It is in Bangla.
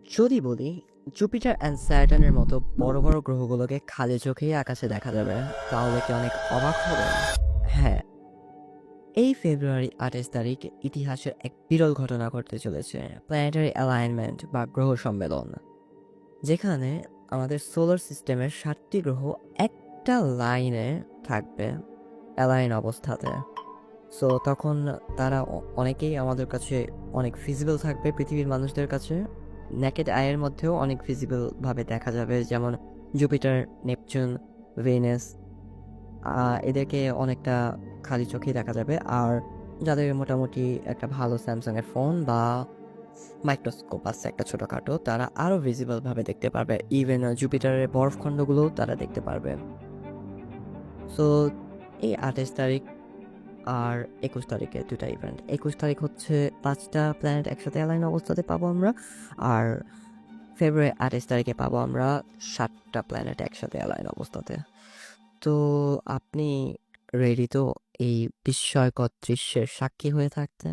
যদি বলি জুপিটার অ্যান্ড স্যাটার্নের মতো বড় বড় গ্রহগুলোকে খালি চোখেই আকাশে দেখা যাবে, তাহলে কি অনেক অবাক হবেন? হ্যাঁ, এই ফেব্রুয়ারি 28 তারিখ ইতিহাসের এক বিরল ঘটনা ঘটতে চলেছে, প্ল্যানেটারি অ্যালাইনমেন্ট বা গ্রহ সম্মেলন, যেখানে আমাদের সোলার সিস্টেমের 7টি গ্রহ একটা লাইনে থাকবে, অ্যালাইন অবস্থাতে। সো তখন তারা অনেকেই আমাদের কাছে অনেক ভিজিবল থাকবে, পৃথিবীর মানুষদের কাছে নেকেড আইয়ের মধ্যেও অনেক ভিজিবল ভাবে দেখা যাবে, যেমন জুপিটার, নেপচুন, ভেনাস। এদেরকে অনেকটা খালি চোখেই দেখা যাবে। আর যাদের মোটামুটি একটা ভালো স্যামসাং এর ফোন বা মাইক্রোস্কোপ আছে একটা ছোটখাটো, তারা আরো ভিজিবল ভাবে দেখতে পারবে। ইভেন জুপিটারের বরফখণ্ডগুলোও তারা দেখতে পারবে। সো এই 28 তারিখ আর 21 তারিখে দুটা ইভেন্ট। 21 তারিখ হচ্ছে 5টা প্ল্যানেট একসাথে অ্যালাইন অবস্থাতে পাবো আমরা, আর ফেব্রুয়ারি 28 তারিখে পাবো আমরা 7টা প্ল্যানেট একসাথে অ্যালাইন অবস্থাতে। তো আপনি রেডি তো এই বিস্ময়কর দৃশ্যের সাক্ষী হয়ে থাকতে?